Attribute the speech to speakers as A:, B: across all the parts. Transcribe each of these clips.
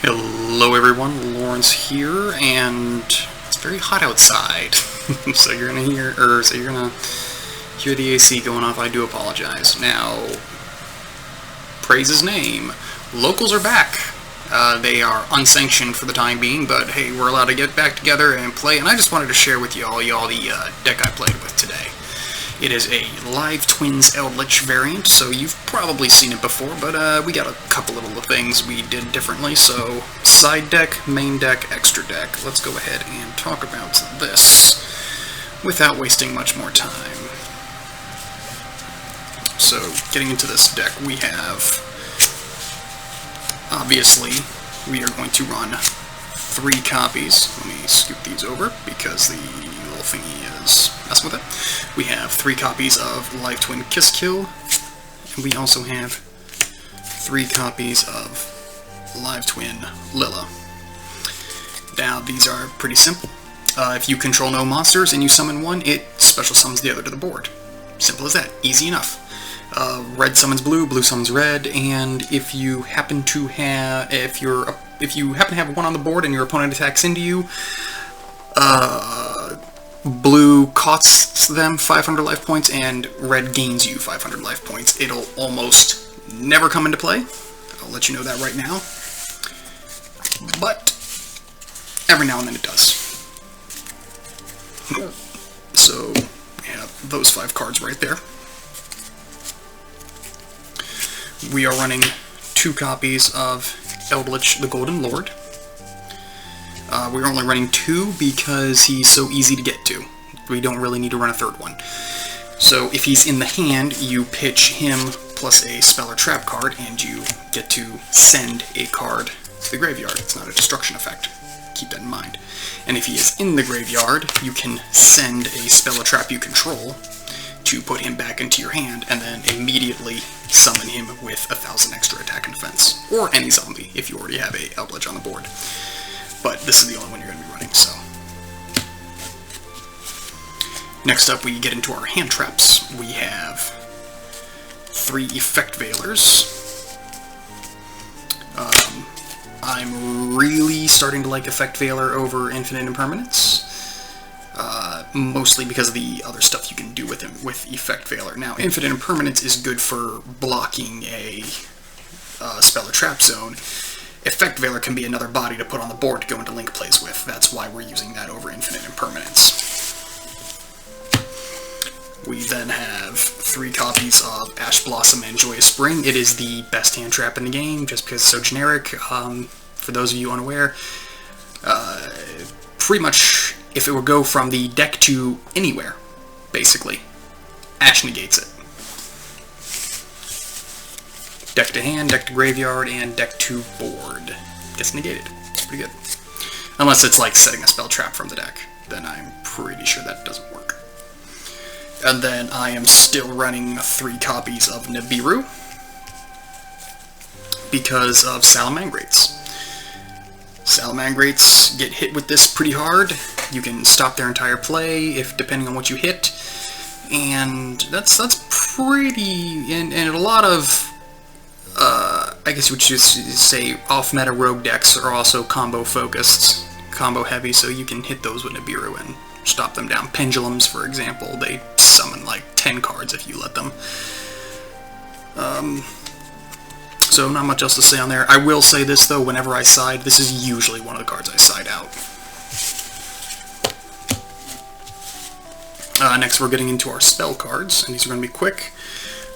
A: Hello everyone, Lawrence here, and it's very hot outside. So you're gonna hear the AC going off. I do apologize. Now, praise his name. Locals are back. They are unsanctioned for the time being, but hey, we're allowed to get back together and play, and I just wanted to share with y'all the deck I played with today. It is a Live Twins Eldritch variant, so you've probably seen it before, but we got a couple little things we did differently. So, side deck, main deck, extra deck. Let's go ahead and talk about this without wasting much more time. So, getting into this deck, we have, obviously, we are going to run 3 copies. Let me scoot these over because the little thingy is messing with it. We have 3 copies of Live Twin Kiss Kill, and we also have 3 copies of Live Twin Lilla. Now, these are pretty simple. If you control no monsters and you summon one, it special summons the other to the board. Simple as that. Easy enough. Red summons blue, blue summons red, and if you happen to have one on the board and your opponent attacks into you, blue costs them 500 life points and red gains you 500 life points. It'll almost never come into play. I'll let you know that right now. But every now and then it does. So we have those 5 cards right there. We are running 2 copies of Eldritch the Golden Lord. We're only running 2 because he's so easy to get to. We don't really need to run a 3rd one. So if he's in the hand, you pitch him plus a spell or trap card, and you get to send a card to the graveyard. It's not a destruction effect. Keep that in mind. And if he is in the graveyard, you can send a spell or trap you control to put him back into your hand, and then immediately summon him with 1,000 extra attack and defense. Or any zombie, if you already have a Eldritch on the board. But this is the only one you're going to be running, so. Next up, we get into our hand traps. We have 3 Effect Veilers. I'm really starting to like Effect Veiler over Infinite Impermanence. Mostly because of the other stuff you can do with him with Effect Veiler. Now, Infinite Impermanence is good for blocking a spell or trap zone. Effect Veiler can be another body to put on the board to go into link plays with. That's why we're using that over Infinite Impermanence. We then have 3 copies of Ash Blossom and Joyous Spring. It is the best hand trap in the game, just because it's so generic. For those of you unaware, pretty much if it would go from the deck to anywhere, basically, Ash negates it. Deck to hand, deck to graveyard, and deck to board gets negated. It's pretty good. Unless it's like setting a spell trap from the deck, then I'm pretty sure that doesn't work. And then I am still running 3 copies of Nibiru because of Salamangrates. Salamangrates get hit with this pretty hard. You can stop their entire play if depending on what you hit, and that's pretty. And a lot of I guess you would just say off-meta rogue decks are also combo-focused, combo-heavy, so you can hit those with Nibiru and stop them down. Pendulums, for example, they summon like 10 cards if you let them. So not much else to say on there. I will say this, though, whenever I side, this is usually one of the cards I side out. Next we're getting into our spell cards, and these are going to be quick.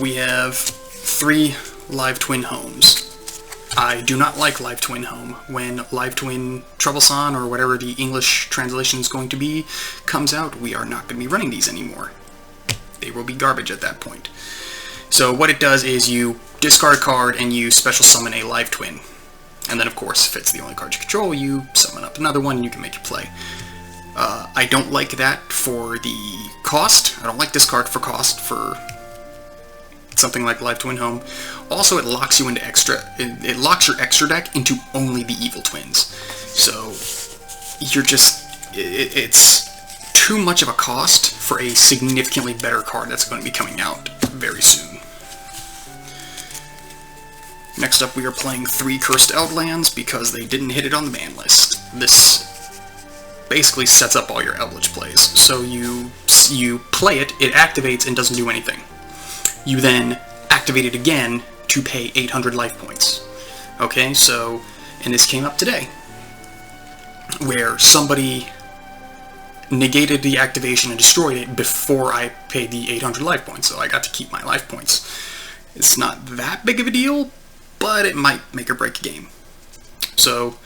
A: We have 3 Live Twin Homes. I do not like Live Twin Home. When Live Twin Troublesome, or whatever the English translation is going to be, comes out, we are not going to be running these anymore. They will be garbage at that point. So what it does is you discard a card and you special summon a Live Twin. And then, of course, if it's the only card you control, you summon up another one and you can make your play. I don't like that for the cost. I don't like this card for cost for something like Live Twin Home. Also, it locks you into it locks your extra deck into only the evil twins. So you're just, it's too much of a cost for a significantly better card that's going to be coming out very soon. Next up, we are playing 3 Cursed Eldlands because they didn't hit it on the ban list. This basically sets up all your Eldritch plays. So you play it, it activates and doesn't do anything. You then activate it again to pay 800 life points. Okay, so, and this came up today, where somebody negated the activation and destroyed it before I paid the 800 life points, so I got to keep my life points. It's not that big of a deal, but it might make or break a game. So,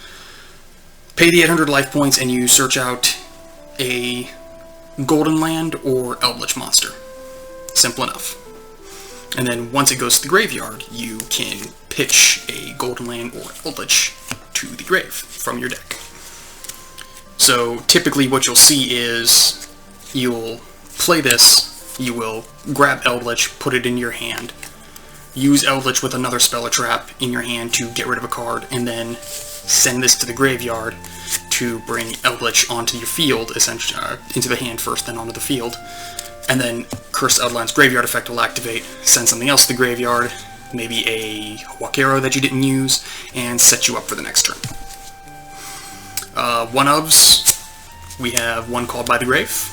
A: pay the 800 life points and you search out a Golden Land or Eldritch monster. Simple enough. And then once it goes to the graveyard, you can pitch a Golden Land or Eldritch to the grave from your deck. So typically what you'll see is you'll play this, you will grab Eldritch, put it in your hand, use Eldritch with another spell or trap in your hand to get rid of a card, and then send this to the graveyard to bring Eldritch onto your field, essentially into the hand first, then onto the field. And then Cursed Eldlands graveyard effect will activate, send something else to the graveyard, maybe a Wakero that you didn't use, and set you up for the next turn. One-ofs, we have One Called by the Grave.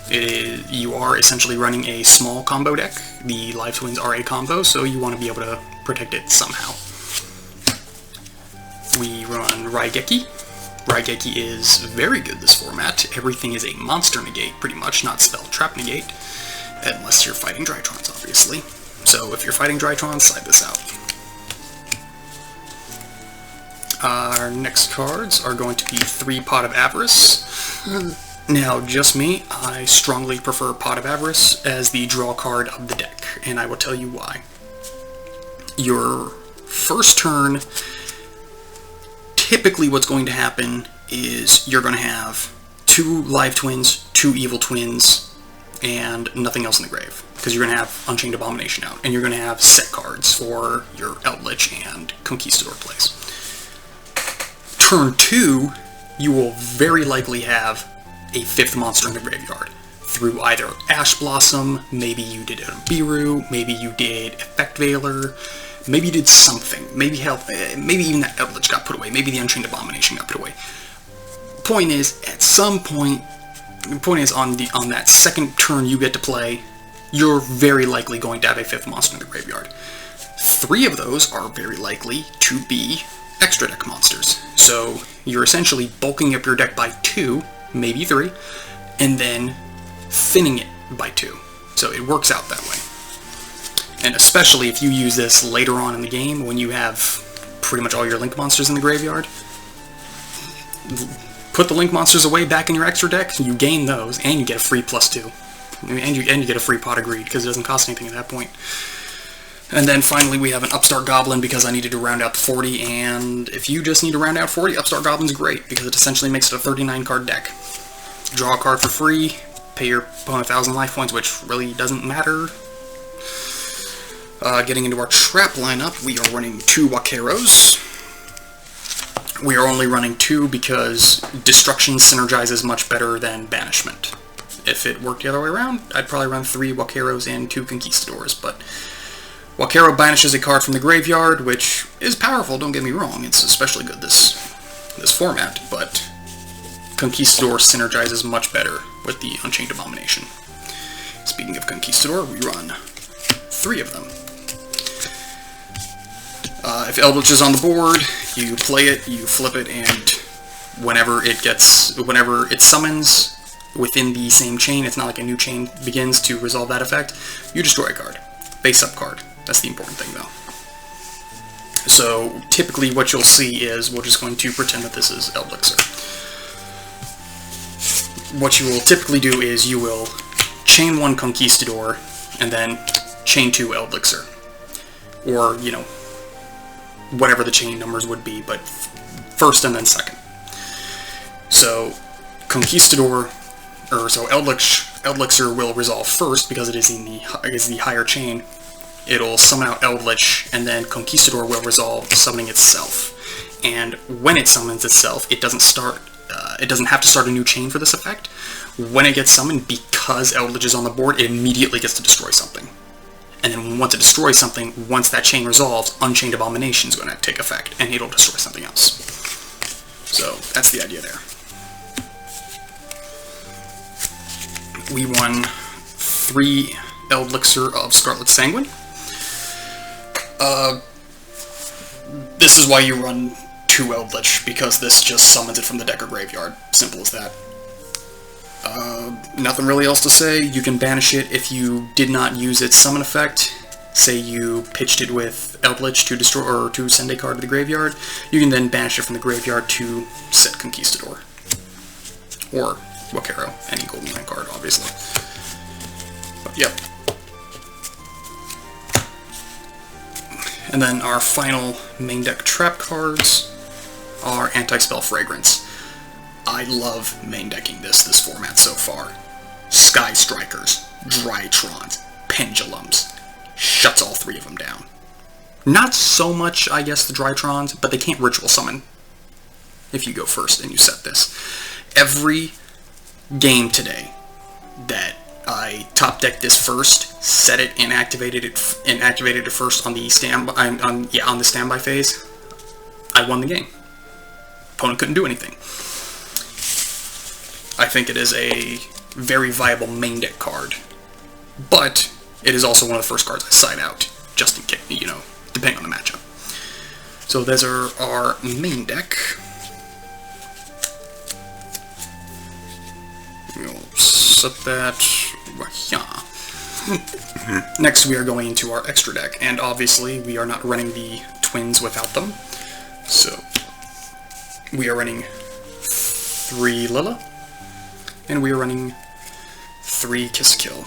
A: You are essentially running a small combo deck. The Live Twins are a combo, so you want to be able to protect it somehow. We run Raigeki. Raigeki is very good this format. Everything is a monster negate, pretty much, not spell trap negate. Unless you're fighting Drytrons, obviously. So if you're fighting Drytrons, side this out. Our next cards are going to be 3 Pot of Avarice. Now, just me, I strongly prefer Pot of Avarice as the draw card of the deck, and I will tell you why. Your first turn, typically what's going to happen is you're going to have 2 Live Twins, 2 Evil Twins, and nothing else in the grave, because you're going to have Unchained Abomination out, and you're going to have set cards for your Eldritch and Conquistador plays. Turn 2, you will very likely have a 5th monster in the graveyard, through either Ash Blossom, maybe you did a Biru, maybe you did Effect Veiler, maybe you did something, maybe even that Eldritch got put away, maybe the Unchained Abomination got put away. Point is, at some point, the point is on that second turn you get to play, you're very likely going to have a 5th monster in the graveyard. 3 of those are very likely to be extra deck monsters. So you're essentially bulking up your deck by 2, maybe 3, and then thinning it by 2. So it works out that way. And especially if you use this later on in the game when you have pretty much all your Link monsters in the graveyard, put the Link monsters away back in your extra deck, you gain those, and you get a free +2. And you get a free Pot of Greed, because it doesn't cost anything at that point. And then finally we have an Upstart Goblin because I needed to round out the 40, and if you just need to round out 40, Upstart Goblin's great because it essentially makes it a 39 card deck. Draw a card for free, pay your opponent 1,000 life points, which really doesn't matter. Getting into our trap lineup, we are running 2 Wakeros. We are only running 2 because Destruction synergizes much better than Banishment. If it worked the other way around, I'd probably run 3 Wakeros and 2 Conquistadors, but Wakero banishes a card from the graveyard, which is powerful, don't get me wrong, it's especially good this format, but Conquistador synergizes much better with the Unchained Abomination. Speaking of Conquistador, we run 3 of them. If Eldritch is on the board, you play it, you flip it, and whenever it summons within the same chain, it's not like a new chain begins to resolve that effect, you destroy a card. Face up card. That's the important thing, though. So, typically what you'll see is, we're just going to pretend that this is Elixir. What you will typically do is you will chain 1 Conquistador, and then chain 2 Elixir. Or, you know, whatever the chain numbers would be, but first and then second. So, Elixir will resolve first because it is the higher chain. It'll summon out Eldritch, and then Conquistador will resolve, summoning itself. And when it summons itself, it doesn't have to start a new chain for this effect. When it gets summoned, because Eldritch is on the board, it immediately gets to destroy something. And then once it destroys something, once that chain resolves, Unchained Abomination is going to take effect, and it'll destroy something else. So that's the idea there. We run 3 Elixir of Scarlet Sanguine. This is why you run 2 Eldritch, because this just summons it from the deck or graveyard. Simple as that. Nothing really else to say. You can banish it if you did not use its summon effect. Say you pitched it with Eldritch to destroy or to send a card to the graveyard. You can then banish it from the graveyard to set Conquistador. Or Wakero, any golden land card, obviously. But, yep. And then our final main deck trap cards are Anti-Spell Fragrance. I love main decking this format so far. Sky Strikers, Drytrons, Pendulums. Shuts all 3 of them down. Not so much, I guess, the Drytrons, but they can't ritual summon if you go first and you set this. Every game today that I top decked this first, set it and activated it first on the standby phase, I won the game. Opponent couldn't do anything. I think it is a very viable main deck card, but it is also one of the first cards I side out, just in case, depending on the matchup. So those are our main deck. We'll set that yeah. Next we are going into our extra deck, and obviously we are not running the twins without them. So we are running 3 Lilla, and we are running 3 Kiss Kill.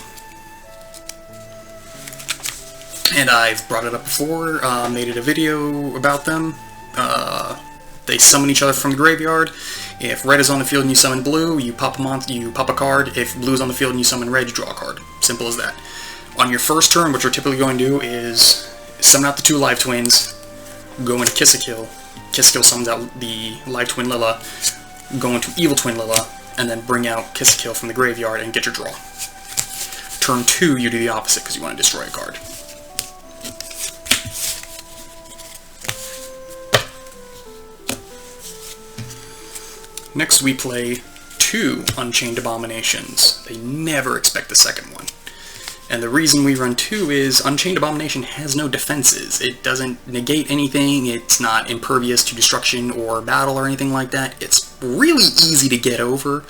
A: And I've brought it up before, made it a video about them. They summon each other from the graveyard. If red is on the field and you summon blue, you pop a card. If blue is on the field and you summon red, you draw a card. Simple as that. On your first turn, what you're typically going to do is summon out the 2 live twins, go into Kiss Kill. Kiss Kill summons out the live twin Lilla, go into Evil Twin Lilla, and then bring out Kiss Kill from the graveyard and get your draw. Turn 2, you do the opposite because you want to destroy a card. Next we play 2 Unchained Abominations. They never expect the second one. And the reason we run 2 is Unchained Abomination has no defenses. It doesn't negate anything, it's not impervious to destruction or battle or anything like that. It's really easy to get over,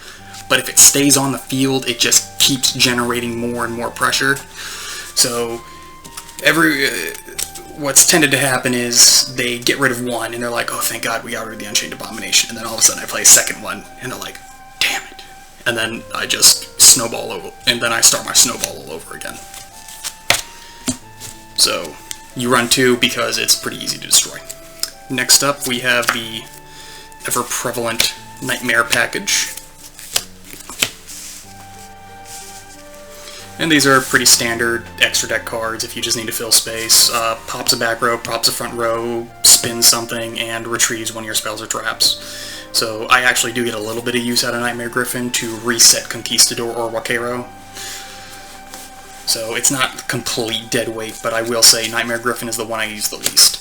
A: but if it stays on the field, it just keeps generating more and more pressure. So what's tended to happen is they get rid of 1, and they're like, oh, thank God we got rid of the Unchained Abomination. And then all of a sudden I play a second one, and they're like, damn it. And then I just snowball over, and then I start my snowball all over again. So you run 2 because it's pretty easy to destroy. Next up, we have the ever-prevalent Nightmare package. And these are pretty standard extra deck cards if you just need to fill space. Pops a back row, pops a front row, spins something, and retrieves one of your spells or traps. So I actually do get a little bit of use out of Nightmare Griffin to reset Conquistador or Wakero. So it's not complete dead weight, but I will say Nightmare Griffin is the one I use the least.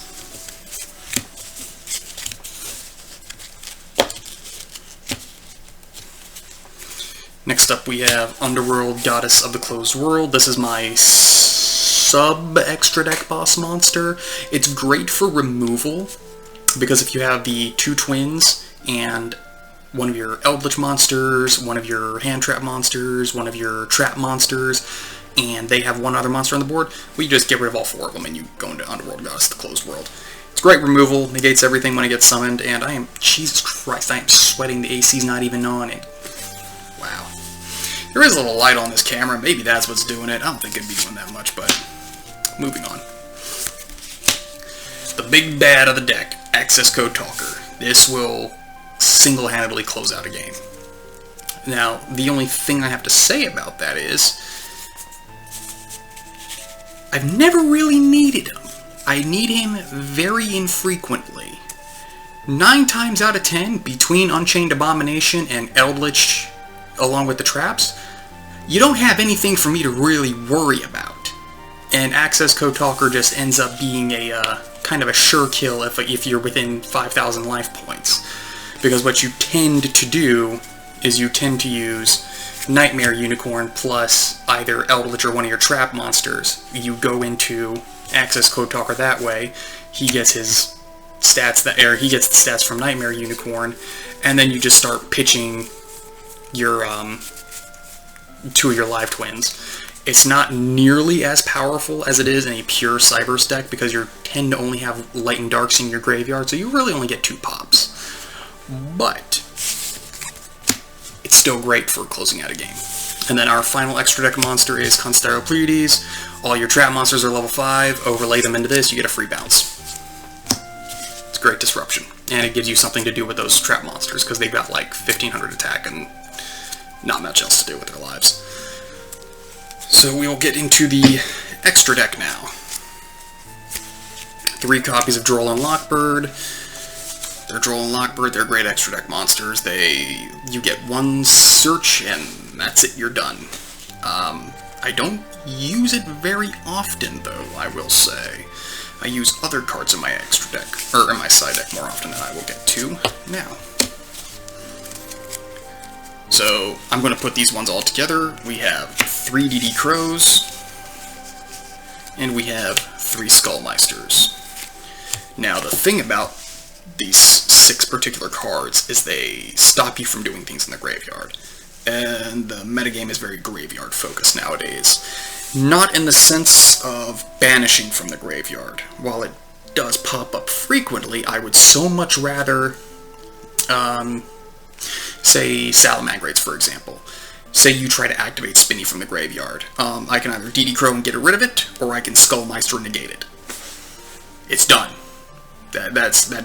A: Next up we have Underworld Goddess of the Closed World. This is my sub-extra deck boss monster. It's great for removal, because if you have the 2 twins and one of your Eldritch monsters, one of your hand trap monsters, one of your trap monsters, and they have 1 other monster on the board, well, you just get rid of all 4 of them and you go into Underworld Goddess of the Closed World. It's great removal, negates everything when it gets summoned, and Jesus Christ, I am sweating, the AC's not even on it. Wow. There is a little light on this camera, maybe that's what's doing it. I don't think it'd be doing that much, but moving on. The big bad of the deck, Access Code Talker. This will single-handedly close out a game. Now, the only thing I have to say about that is, I've never really needed him. I need him very infrequently. 9 times out of 10, between Unchained Abomination and Eldritch, along with the traps, you don't have anything for me to really worry about. And Access Code Talker just ends up being a kind of a sure kill if you're within 5,000 life points. Because what you tend to do is you tend to use Nightmare Unicorn plus either Eldritch or one of your trap monsters. You go into Access Code Talker that way. He gets his stats he gets the stats from Nightmare Unicorn, and then you just start pitching your two of your live twins. It's not nearly as powerful as it is in a pure Cybers deck because you tend to only have Light and Darks in your graveyard, so you really only get 2 pops. But it's still great for closing out a game. And then our final extra deck monster is Consteropleiades. All your trap monsters are level 5. Overlay them into this, you get a free bounce. It's great disruption. And it gives you something to do with those trap monsters, because they've got like 1,500 attack and not much else to do with their lives. So we will get into the extra deck now. 3 copies of Droll and Lockbird. They're Droll and Lockbird, they're great extra deck monsters. You get 1 search and that's it, you're done. I don't use it very often though, I will say. I use other cards in my extra deck, or in my side deck more often than I will get to now. So, I'm going to put these ones all together. We have 3 DD Crows, and we have 3 Skullmeisters. Now, the thing about these 6 particular cards is they stop you from doing things in the graveyard. And the metagame is very graveyard focused nowadays. Not in the sense of banishing from the graveyard. While it does pop up frequently, I would so much rather, say, Salamangreats, for example. Say you try to activate Spinny from the graveyard. I can either DD Crow and get rid of it, or I can Skullmeister and negate it. It's done. That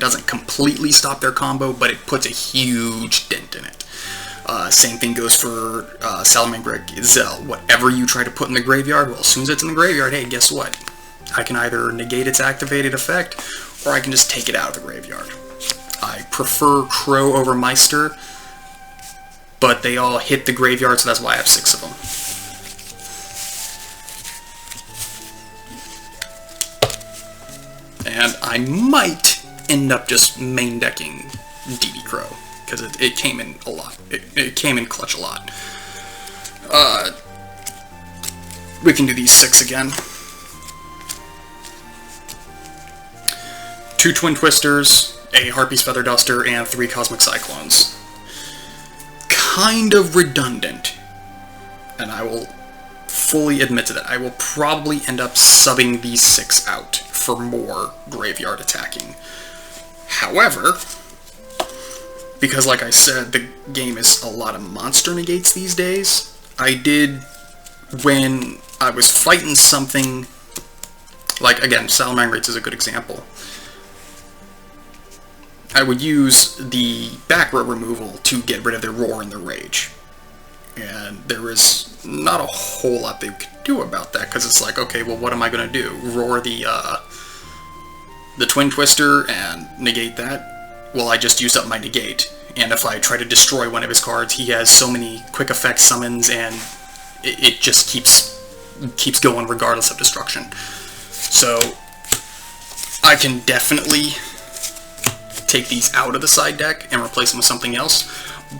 A: doesn't completely stop their combo, but it puts a huge dent in it. Same thing goes for Salamangreat. Whatever you try to put in the graveyard, well, as soon as it's in the graveyard, hey, guess what? I can either negate its activated effect, or I can just take it out of the graveyard. I prefer Crow over Meister, but they all hit the graveyard, so that's why I have 6 of them. And I might end up just main decking DD Crow, because it came in a lot. It came in clutch a lot. We can do these 6 again. 2 Twin Twisters, a Harpy's Feather Duster, and 3 Cosmic Cyclones. Kind of redundant, and I will fully admit to that. I will probably end up subbing these 6 out for more graveyard attacking. However, because like I said, the game is a lot of monster negates these days, I did, when I was fighting something, like again, Salamangreats is a good example, I would use the back row removal to get rid of their Roar and their Rage. And there is not a whole lot they could do about that, because it's like, okay, well, what am I going to do? Roar the Twin Twister and negate that? Well, I just used up my negate. And if I try to destroy one of his cards, he has so many quick effect summons, and it just keeps going regardless of destruction. So, I can definitely take these out of the side deck and replace them with something else,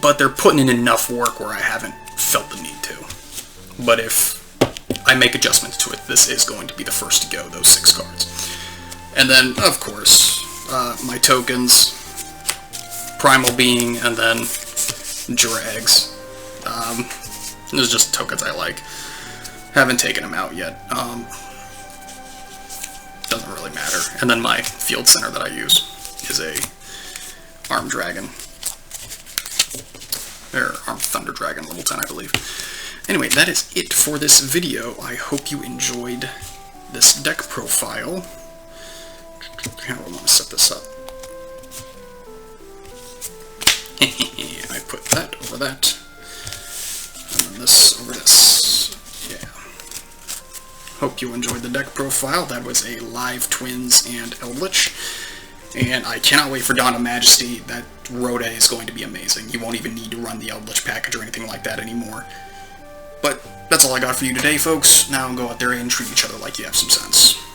A: but they're putting in enough work where I haven't felt the need to. But if I make adjustments to it, this is going to be the first to go, those 6 cards. And then, of course, my tokens, Primal Being, and then Drags. Those are just tokens I like. Haven't taken them out yet. Doesn't really matter. And then my Field Center that I use is a Armed Dragon. Or Armed Thunder Dragon, level 10, I believe. Anyway, that is it for this video. I hope you enjoyed this deck profile. How do I want to set this up? I put that over that. And then this over this. Yeah. Hope you enjoyed the deck profile. That was a Live Twins and Eldritch. And I cannot wait for Dawn of Majesty. That Rhoda is going to be amazing. You won't even need to run the Eldritch package or anything like that anymore. But that's all I got for you today, folks. Now go out there and treat each other like you have some sense.